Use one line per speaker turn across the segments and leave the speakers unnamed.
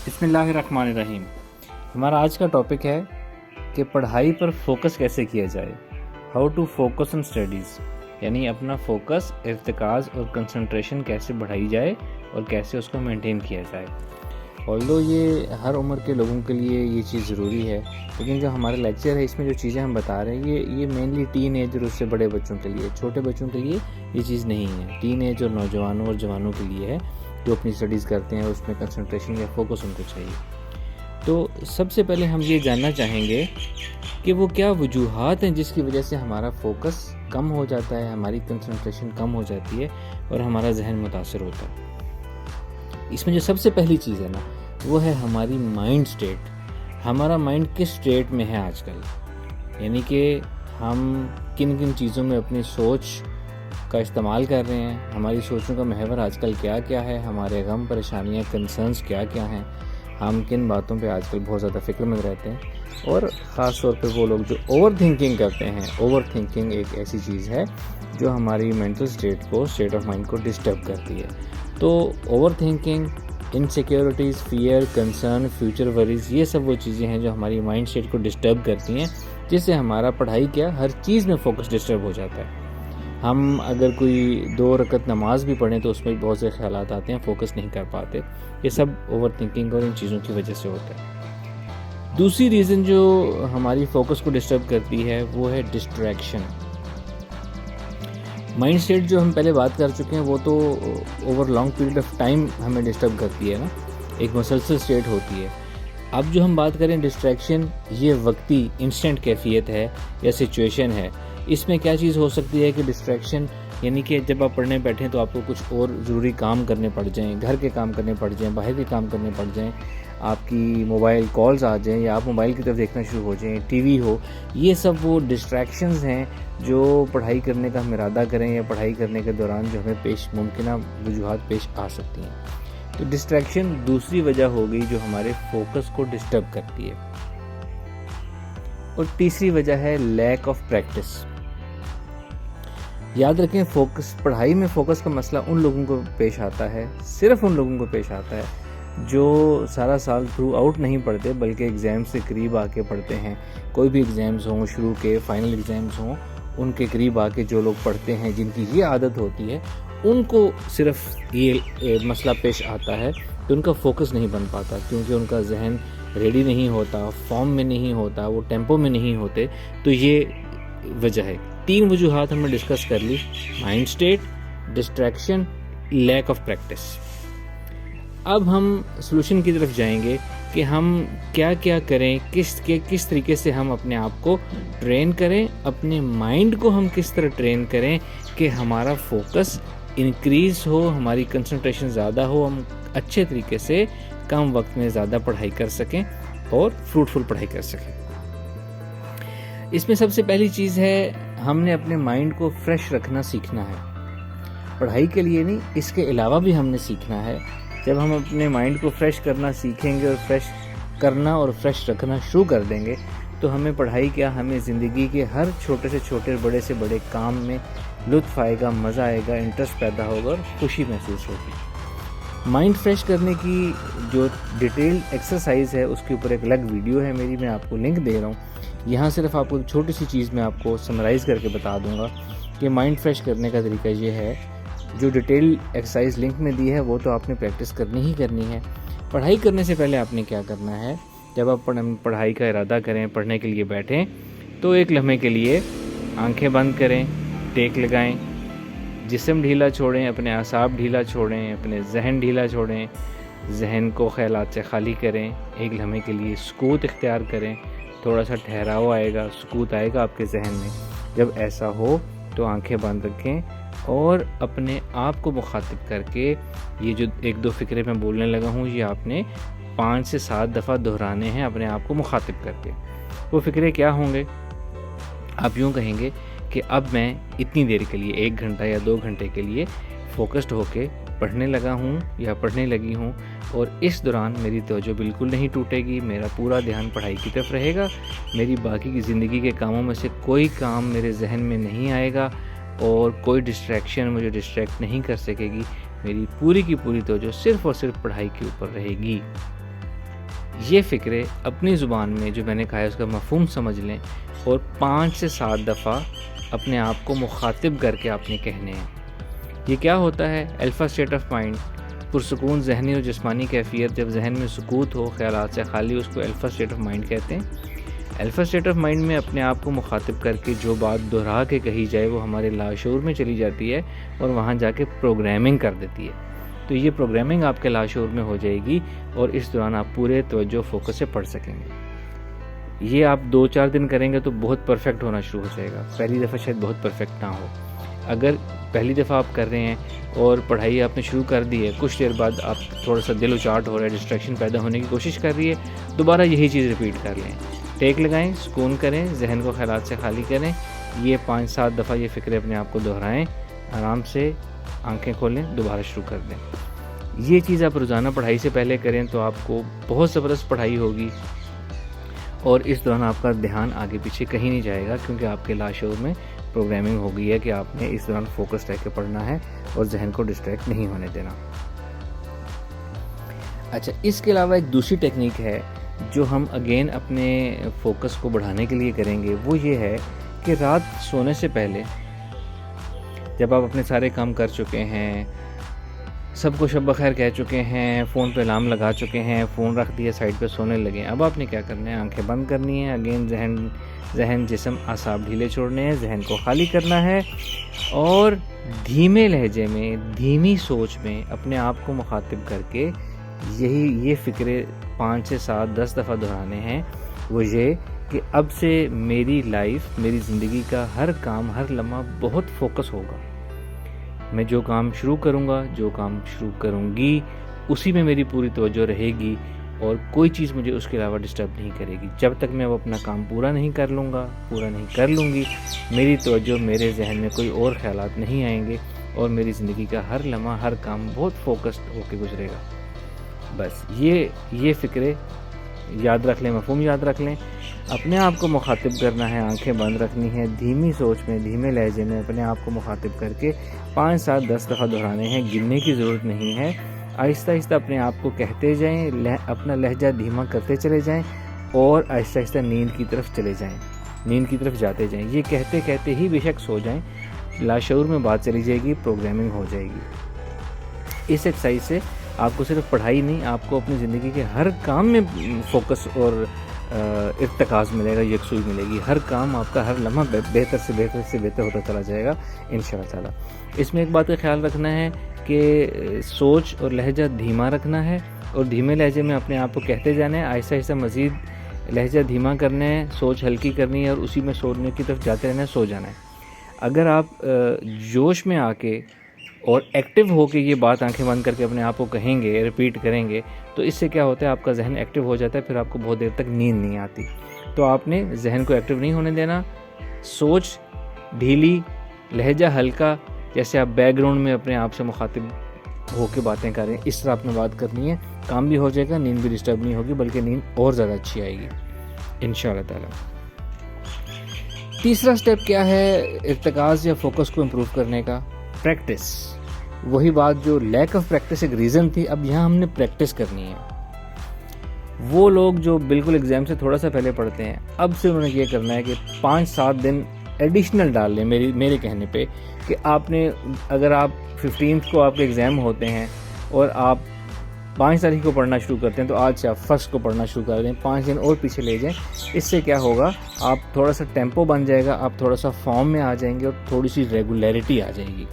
بسم اللہ الرحمن الرحیم. ہمارا آج کا ٹاپک ہے کہ پڑھائی پر فوکس کیسے کیا جائے. How to focus on studies, یعنی اپنا فوکس، ارتکاز اور کنسنٹریشن کیسے بڑھائی جائے اور کیسے اس کو مینٹین کیا جائے. آلدو یہ ہر عمر کے لوگوں کے لیے یہ چیز ضروری ہے، لیکن جو ہمارا لیکچر ہے اس میں جو چیزیں ہم بتا رہے ہیں یہ مینلی ٹین ایج اور اس سے بڑے بچوں کے لیے، چھوٹے بچوں کے لیے یہ چیز نہیں ہے. ٹین ایج اور نوجوانوں اور جوانوں کے لیے ہے جو اپنی اسٹڈیز کرتے ہیں، اس میں کنسنٹریشن یا فوکس ان کو چاہیے. تو سب سے پہلے ہم یہ جاننا چاہیں گے کہ وہ کیا وجوہات ہیں جس کی وجہ سے ہمارا فوکس کم ہو جاتا ہے، ہماری کنسنٹریشن کم ہو جاتی ہے اور ہمارا ذہن متاثر ہوتا ہے. اس میں جو سب سے پہلی چیز ہے نا وہ ہے ہماری مائنڈ سٹیٹ. ہمارا مائنڈ کس سٹیٹ میں ہے آج کل، یعنی کہ ہم کن کن چیزوں میں اپنی سوچ کا استعمال کر رہے ہیں، ہماری سوچوں کا محور آج کل کیا کیا ہے، ہمارے غم، پریشانیاں، کنسرنز کیا کیا ہیں، ہم کن باتوں پہ آج کل بہت زیادہ فکر میں رہتے ہیں. اور خاص طور پہ وہ لوگ جو اوور تھنکنگ کرتے ہیں. اوور تھنکنگ ایک ایسی چیز ہے جو ہماری مینٹل اسٹیٹ آف مائنڈ کو ڈسٹرب کرتی ہے. تو overthinking, insecurities, fear, concern, future worries, یہ سب وہ چیزیں ہیں جو ہماری مائنڈ سٹیٹ کو ڈسٹرب کرتی ہیں، جس سے ہمارا پڑھائی کیا ہر چیز میں فوکس ڈسٹرب ہو جاتا ہے. ہم اگر کوئی 2 رکعت نماز بھی پڑھیں تو اس میں بہت سے خیالات آتے ہیں، فوکس نہیں کر پاتے. یہ سب اوور تھنکنگ اور ان چیزوں کی وجہ سے ہوتا ہے. دوسری ریزن جو ہماری فوکس کو ڈسٹرب کرتی ہے وہ ہے ڈسٹریکشن. مائنڈ سیٹ جو ہم پہلے بات کر چکے ہیں وہ تو over long period of time ہمیں ڈسٹرب کرتی ہے نا، ایک مسلسل سٹیٹ ہوتی ہے. اب جو ہم بات کریں ڈسٹریکشن، یہ وقتی انسٹنٹ کیفیت ہے یا سچویشن ہے. اس میں کیا چیز ہو سکتی ہے کہ ڈسٹریکشن یعنی کہ جب آپ پڑھنے بیٹھیں تو آپ کو کچھ اور ضروری کام کرنے پڑ جائیں، گھر کے کام کرنے پڑ جائیں، باہر کے کام کرنے پڑ جائیں، آپ کی موبائل کالز آ جائیں یا آپ موبائل کی طرف دیکھنا شروع ہو جائیں، ٹی وی ہو. یہ سب وہ ڈسٹریکشنز ہیں جو پڑھائی کرنے کا ہم ارادہ کریں یا پڑھائی کرنے کے دوران جو ہمیں ممکنہ وجوہات پیش آ سکتی ہیں. تو ڈسٹریکشن دوسری وجہ ہو گئی جو ہمارے فوکس کو ڈسٹرب کرتی ہے. اور تیسری وجہ ہے لیک آف پریکٹس. یاد رکھیں پڑھائی میں فوکس کا مسئلہ ان لوگوں کو پیش آتا ہے، صرف ان لوگوں کو پیش آتا ہے جو سارا سال تھرو آؤٹ نہیں پڑھتے بلکہ ایگزام سے قریب آ کے پڑھتے ہیں. کوئی بھی ایگزامز ہوں، شروع کے فائنل ایگزامز ہوں، ان کے قریب آ کے جو لوگ پڑھتے ہیں، جن کی یہ عادت ہوتی ہے، ان کو صرف یہ مسئلہ پیش آتا ہے کہ ان کا فوکس نہیں بن پاتا کیونکہ ان کا ذہن ریڈی نہیں ہوتا، فارم میں نہیں ہوتا، وہ ٹیمپو میں نہیں ہوتے. تو یہ وجہ ہے. 3 وجوہات ہم نے ڈسکس کر لی: mind state, distraction, lack of practice. اب ہم سلوشن کی طرف جائیں گے کہ ہم کیا کیا کریں، کس طریقے سے ہم اپنے آپ کو ٹرین کریں، اپنے مائنڈ کو ہم کس طرح ٹرین کریں کہ ہمارا فوکس انکریز ہو، ہماری کنسنٹریشن زیادہ ہو، ہم اچھے طریقے سے کم وقت میں زیادہ پڑھائی کر سکیں اور فروٹفل پڑھائی کر سکیں. اس میں سب سے پہلی چیز ہے ہم نے اپنے مائنڈ کو فریش رکھنا سیکھنا ہے. پڑھائی کے لیے نہیں، اس کے علاوہ بھی ہم نے سیکھنا ہے. جب ہم اپنے مائنڈ کو فریش کرنا سیکھیں گے اور فریش کرنا اور فریش رکھنا شروع کر دیں گے تو ہمیں پڑھائی کیا، ہمیں زندگی کے ہر چھوٹے سے چھوٹے، بڑے سے بڑے کام میں لطف آئے گا، مزہ آئے گا، انٹرسٹ پیدا ہوگا اور خوشی محسوس ہوگی. مائنڈ فریش کرنے کی جو ڈیٹیل ایکسرسائز ہے اس کے اوپر ایک الگ ویڈیو ہے میری، میں آپ کو لنک دے رہا ہوں. یہاں صرف آپ کو چھوٹی سی چیز میں آپ کو سمرائز کر کے بتا دوں گا کہ مائنڈ فریش کرنے کا طریقہ یہ ہے. جو ڈیٹیل ایکسرسائز لنک میں دی ہے وہ تو آپ نے پریکٹس کرنی ہی کرنی ہے. پڑھائی کرنے سے پہلے آپ نے کیا کرنا ہے، جب آپ پڑھائی کا ارادہ کریں، پڑھنے کے لیے بیٹھیں تو ایک لمحے کے لیے آنکھیں بند کریں، ٹیک لگائیں، جسم ڈھیلا چھوڑیں، اپنے اعصاب ڈھیلا چھوڑیں، اپنے ذہن ڈھیلا چھوڑیں، ذہن کو خیالات سے خالی کریں. ایک لمحے کے لیے سکوت اختیار کریں. تھوڑا سا ٹھہراؤ آئے گا، سکوت آئے گا آپ کے ذہن میں. جب ایسا ہو تو آنکھیں بند رکھیں اور اپنے آپ کو مخاطب کر کے یہ جو 1-2 فکرے میں بولنے لگا ہوں یہ آپ نے 5 سے 7 دفعہ دہرانے ہیں اپنے آپ کو مخاطب کر کے. وہ فکرے کیا ہوں گے؟ آپ یوں کہیں گے کہ اب میں اتنی دیر کے لیے 1 گھنٹہ یا 2 گھنٹے کے لیے فوکسڈ ہو کے پڑھنے لگا ہوں یا پڑھنے لگی ہوں، اور اس دوران میری توجہ بالکل نہیں ٹوٹے گی، میرا پورا دھیان پڑھائی کی طرف رہے گا. میری باقی کی زندگی کے کاموں میں سے کوئی کام میرے ذہن میں نہیں آئے گا اور کوئی ڈسٹریکشن مجھے ڈسٹریکٹ نہیں کر سکے گی. میری پوری کی پوری توجہ صرف اور صرف پڑھائی کے اوپر رہے گی. یہ فکرے اپنی زبان میں جو میں نے کہا ہے اس کا مفہوم سمجھ لیں اور 5 سے 7 دفعہ اپنے آپ کو مخاطب کر کے آپ نے کہنے ہیں۔ یہ کیا ہوتا ہے؟ الفا اسٹیٹ آف مائنڈ، پرسکون ذہنی اور جسمانی کیفیت، جب ذہن میں سکوت ہو، خیالات سے خالی، اس کو الفا اسٹیٹ آف مائنڈ کہتے ہیں۔ الفا اسٹیٹ آف مائنڈ میں اپنے آپ کو مخاطب کر کے جو بات دہرا کے کہی جائے وہ ہمارے لاشعور میں چلی جاتی ہے اور وہاں جا کے پروگرامنگ کر دیتی ہے۔ تو یہ پروگرامنگ آپ کے لاشعور میں ہو جائے گی اور اس دوران آپ پورے توجہ فوکس سے پڑھ سکیں گے۔ یہ آپ 2-4 دن کریں گے تو بہت پرفیکٹ ہونا شروع ہو جائے گا۔ پہلی دفعہ شاید بہت پرفیکٹ نہ ہو۔ اگر پہلی دفعہ آپ کر رہے ہیں اور پڑھائی آپ نے شروع کر دی ہے، کچھ دیر بعد آپ تھوڑا سا دل اچاٹ ہو رہا ہے، ڈسٹریکشن پیدا ہونے کی کوشش کر رہی ہے، دوبارہ یہی چیز ریپیٹ کر لیں، ٹیک لگائیں، سکون کریں، ذہن کو خیالات سے خالی کریں، یہ 5-7 دفعہ یہ فکرے اپنے آپ کو دہرائیں، آرام سے آنکھیں کھولیں، دوبارہ شروع کر دیں۔ یہ چیز آپ روزانہ پڑھائی سے پہلے کریں تو آپ کو بہت زبردست پڑھائی ہوگی اور اس دوران آپ کا دھیان آگے پیچھے کہیں نہیں جائے گا، کیونکہ آپ کے لاشعور میں پروگرامنگ ہو گئی ہے کہ آپ نے اس دوران فوکس رہ کے پڑھنا ہے اور ذہن کو ڈسٹریکٹ نہیں ہونے دینا۔ اچھا، اس کے علاوہ ایک دوسری ٹیکنیک ہے جو ہم اگین اپنے فوکس کو بڑھانے کے لیے کریں گے، وہ یہ ہے کہ رات سونے سے پہلے جب آپ اپنے سارے کام کر چکے ہیں، سب کو شب بخیر کہہ چکے ہیں، فون پہ الارم لگا چکے ہیں، فون رکھ دیا سائڈ پہ، سونے لگے، اب آپ نے کیا کرنا ہے؟ آنکھیں بند کرنی ہے، اگین ذہن جسم اعصاب ڈھیلے چھوڑنے ہیں، ذہن کو خالی کرنا ہے اور دھیمے لہجے میں، دھیمی سوچ میں اپنے آپ کو مخاطب کر کے یہ فکرے 5 سے 7 10 دفعہ دہرانے ہیں۔ وہ یہ کہ اب سے میری لائف، میری زندگی کا ہر کام، ہر لمحہ بہت فوکس ہوگا، میں جو کام شروع کروں گا، جو کام شروع کروں گی، اسی میں میری پوری توجہ رہے گی اور کوئی چیز مجھے اس کے علاوہ ڈسٹرب نہیں کرے گی۔ جب تک میں وہ اپنا کام پورا نہیں کر لوں گی، میری توجہ، میرے ذہن میں کوئی اور خیالات نہیں آئیں گے اور میری زندگی کا ہر لمحہ، ہر کام بہت فوکسڈ ہو کے گزرے گا۔ بس یہ فکرے یاد رکھ لیں، مفہوم یاد رکھ لیں، اپنے آپ کو مخاطب کرنا ہے، آنکھیں بند رکھنی ہے، دھیمی سوچ میں، دھیمے لہجے میں اپنے آپ کو مخاطب کر کے 5 7 10 دفعہ دہرانے ہیں، گننے کی ضرورت نہیں ہے، آہستہ آہستہ اپنے آپ کو کہتے جائیں، اپنا لہجہ دھیما کرتے چلے جائیں اور آہستہ آہستہ نیند کی طرف چلے جائیں، نیند کی طرف جاتے جائیں۔ یہ کہتے کہتے ہی بے شک سو جائیں، لاشعور میں بات چلی جائے گی، پروگرامنگ ہو جائے گی۔ اس ایکسرسائز سے آپ کو صرف پڑھائی نہیں، آپ کو اپنی زندگی کے ہر کام میں فوکس اور ارتکاز ملے گا، یکسوئی ملے گی، ہر کام آپ کا ہر لمحہ بہتر سے بہتر ہوتا چلا جائے گا انشاءاللہ تعالی۔ اس میں ایک بات کا خیال رکھنا ہے کہ سوچ اور لہجہ دھیما رکھنا ہے اور دھیمے لہجے میں اپنے آپ کو کہتے جانا ہے، آہستہ آہستہ مزید لہجہ دھیما کرنا ہے، سوچ ہلکی کرنی ہے اور اسی میں سونے کی طرف جاتے رہنا ہے، سو جانا ہے۔ اگر آپ جوش میں آ کے اور ایکٹیو ہو کے یہ بات آنکھیں بند کر کے اپنے آپ کو کہیں گے، ریپیٹ کریں گے، تو اس سے کیا ہوتا ہے؟ آپ کا ذہن ایکٹیو ہو جاتا ہے، پھر آپ کو بہت دیر تک نیند نہیں آتی۔ تو آپ نے ذہن کو ایکٹیو نہیں ہونے دینا، سوچ ڈھیلی، لہجہ ہلکا، جیسے آپ بیک گراؤنڈ میں اپنے آپ سے مخاطب ہو کے باتیں کریں، اس طرح آپ نے بات کرنی ہے، کام بھی ہو جائے گا، نیند بھی ڈسٹرب نہیں ہوگی، بلکہ نیند اور زیادہ اچھی آئے گی انشاءاللہ تعالی۔ تیسرا سٹیپ کیا ہے ارتکاز یا فوکس کو امپروو کرنے کا؟ پریکٹس۔ وہی بات جو لیک آف پریکٹس ایک ریزن تھی، اب یہاں ہم نے پریکٹس کرنی ہے۔ وہ لوگ جو بالکل ایگزام سے تھوڑا سا پہلے پڑھتے ہیں، اب سے انہوں نے یہ کرنا ہے کہ 5 7 دن ایڈیشنل ڈال لیں میرے کہنے پہ، کہ آپ نے اگر آپ 15 کو آپ کے ایگزام ہوتے ہیں اور آپ 5 تاریخ کو پڑھنا شروع کرتے ہیں، تو آج سے آپ 1 کو پڑھنا شروع کر دیں، 5 دن اور پیچھے لے جائیں۔ اس سے کیا ہوگا؟ آپ تھوڑا سا ٹیمپو بن جائے گا، آپ تھوڑا سا فارم میں آ جائیں گے اور تھوڑی سی ریگولیرٹی آ جائے گی۔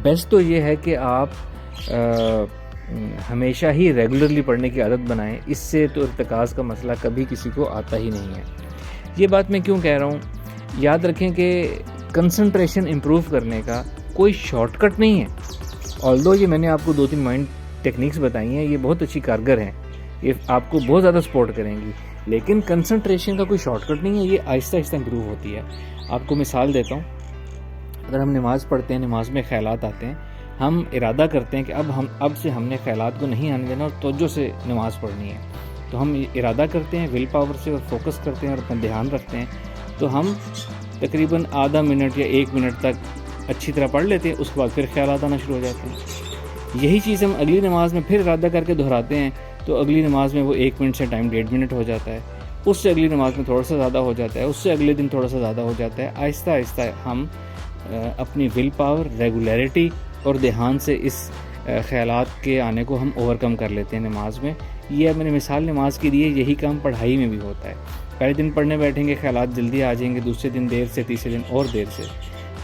بیسٹ تو یہ ہے کہ آپ ہمیشہ ہی ریگولرلی پڑھنے کی عادت بنائیں، اس سے تو ارتکاز کا مسئلہ کبھی کسی کو آتا ہی نہیں ہے۔ یہ بات میں کیوں کہہ رہا ہوں؟ یاد رکھیں کہ کنسنٹریشن امپروو کرنے کا کوئی شارٹ کٹ نہیں ہے۔ آلدو یہ میں نے آپ کو 2-3 مائنڈ ٹیکنیکس بتائی ہیں، یہ بہت اچھی کارگر ہیں، یہ آپ کو بہت زیادہ سپورٹ کریں گی، لیکن کنسنٹریشن کا کوئی شارٹ کٹ نہیں ہے، یہ آہستہ آہستہ امپروو ہوتی ہے۔ آپ کو مثال دیتا ہوں، اگر ہم نماز پڑھتے ہیں، نماز میں خیالات آتے ہیں، ہم ارادہ کرتے ہیں کہ اب سے ہم نے خیالات کو نہیں آنے دینا اور توجہ سے نماز پڑھنی ہے، تو ہم ارادہ کرتے ہیں ول پاور سے اور فوکس کرتے ہیں اور اپنا دھیان رکھتے ہیں، تو ہم تقریباً آدھا منٹ یا 1 منٹ تک اچھی طرح پڑھ لیتے ہیں، اس کے بعد پھر خیالات آنا شروع ہو جاتے ہیں۔ یہی چیز ہم اگلی نماز میں پھر ارادہ کر کے دہراتے ہیں، تو اگلی نماز میں وہ 1 منٹ سے ٹائم 1.5 منٹ ہو جاتا ہے، اس سے اگلی نماز میں تھوڑا سا زیادہ ہو جاتا ہے، اس سے اگلے دن تھوڑا سا زیادہ ہو جاتا ہے۔ آہستہ آہستہ ہم اپنی ول پاور، ریگولیرٹی اور دھیان سے اس خیالات کے آنے کو ہم اوورکم کر لیتے ہیں نماز میں۔ یہ میں نے مثال نماز کی دی ہے، یہی کام پڑھائی میں بھی ہوتا ہے۔ پہلے دن پڑھنے بیٹھیں گے، خیالات جلدی آ جائیں گے، دوسرے دن دیر سے، تیسرے دن اور دیر سے۔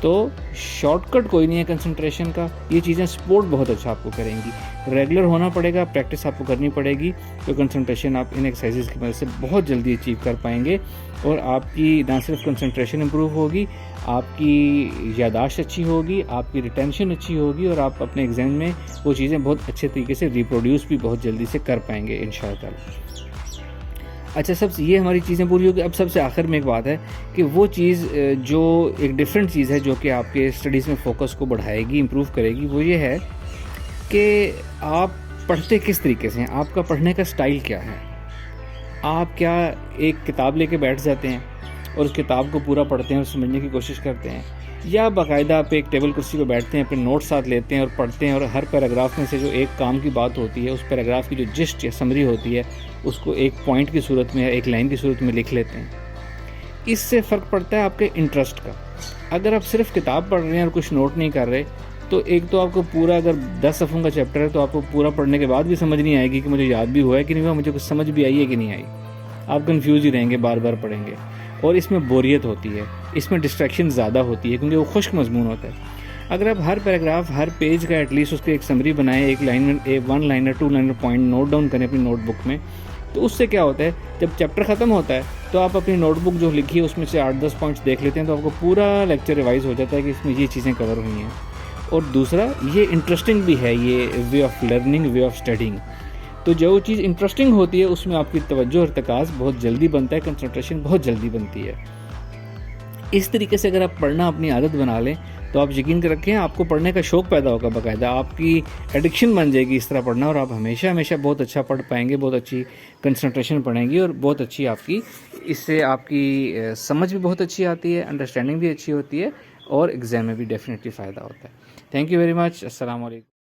تو شارٹ کٹ کوئی نہیں ہے کنسنٹریشن کا، یہ چیزیں سپورٹ بہت اچھا آپ کو کریں گی۔ ریگولر ہونا پڑے گا، پریکٹس آپ کو کرنی پڑے گی، تو کنسنٹریشن آپ ان ایکسرسائزز کی مدد سے بہت جلدی اچیو کر پائیں گے، اور آپ کی نہ صرف کنسنٹریشن امپروو ہوگی، آپ کی یادداشت اچھی ہوگی، آپ کی ریٹینشن اچھی ہوگی، اور آپ اپنے ایگزام میں وہ چیزیں بہت اچھے طریقے سے ریپروڈیوس بھی بہت جلدی سے کر پائیں گے انشاءاللہ۔ اچھا، یہ ہماری چیزیں پوری ہوگی۔ اب سب سے آخر میں ایک بات ہے کہ وہ چیز جو ایک ڈیفرنٹ چیز ہے جو کہ آپ کے اسٹڈیز میں فوکس کو بڑھائے گی، امپروو کرے گی، وہ یہ ہے کہ آپ پڑھتے کس طریقے سے ہیں، آپ کا پڑھنے کا سٹائل کیا ہے۔ آپ کیا ایک کتاب لے کے بیٹھ جاتے ہیں اور اس کتاب کو پورا پڑھتے ہیں اور سمجھنے کی کوشش کرتے ہیں، یا باقاعدہ آپ ایک ٹیبل کرسی پہ بیٹھتے ہیں، اپنے نوٹ ساتھ لیتے ہیں اور پڑھتے ہیں، اور ہر پیراگراف میں سے جو ایک کام کی بات ہوتی ہے، اس پیراگراف کی جو جسٹ یا سمری ہوتی ہے، اس کو ایک پوائنٹ کی صورت میں یا ایک لائن کی صورت میں لکھ لیتے ہیں۔ اس سے فرق پڑتا ہے آپ کے انٹرسٹ کا۔ اگر آپ صرف کتاب پڑھ رہے ہیں اور کچھ نوٹ نہیں کر رہے، تو ایک تو آپ کو پورا، اگر 10 صفحوں کا چیپٹر ہے تو آپ کو پورا پڑھنے کے بعد بھی سمجھ نہیں آئے گی کہ مجھے یاد بھی ہوا ہے کہ نہیں ہوا، مجھے کچھ سمجھ بھی آئی ہے کہ نہیں آئی۔ آپ کنفیوز ہی رہیں گے، بار بار پڑھیں گے، اور اس میں بوریت ہوتی ہے، اس میں ڈسٹریکشن زیادہ ہوتی ہے، کیونکہ وہ خشک مضمون ہوتا ہے۔ اگر آپ ہر پیراگراف، ہر پیج کا ایٹ لیسٹ اس کی ایک سمری بنائیں، ایک لائن میں 1 liner 2 liner point note down کریں اپنی نوٹ بک میں، تو اس سے کیا ہوتا ہے، جب چیپٹر ختم ہوتا ہے تو آپ اپنی نوٹ بک جو لکھی ہے اس میں سے 8-10 پوائنٹس دیکھ لیتے ہیں، تو آپ کو پورا لیکچر ریوائز ہو جاتا ہے کہ اس میں یہ چیزیں کور ہوئی ہیں۔ اور دوسرا، یہ انٹرسٹنگ بھی ہے، یہ way of learning, way of studying. تو جو چیز انٹرسٹنگ ہوتی ہے اس میں آپ کی توجہ اور ارتکاز بہت جلدی بنتا ہے، کنسنٹریشن بہت جلدی بنتی ہے۔ اس طریقے سے اگر آپ پڑھنا اپنی عادت بنا لیں تو آپ یقین کر رکھیں آپ کو پڑھنے کا شوق پیدا ہوگا، باقاعدہ آپ کی ایڈکشن بن جائے گی اس طرح پڑھنا، اور آپ ہمیشہ بہت اچھا پڑھ پائیں گے، بہت اچھی کنسنٹریشن پڑھیں گی، اور بہت اچھی آپ کی، اس سے آپ کی سمجھ بھی بہت اچھی آتی ہے، انڈرسٹینڈنگ بھی اچھی ہوتی ہے، اور ایگزام میں بھی ڈیفینیٹلی فائدہ ہوتا ہے۔ Thank you very much. السلام علیکم۔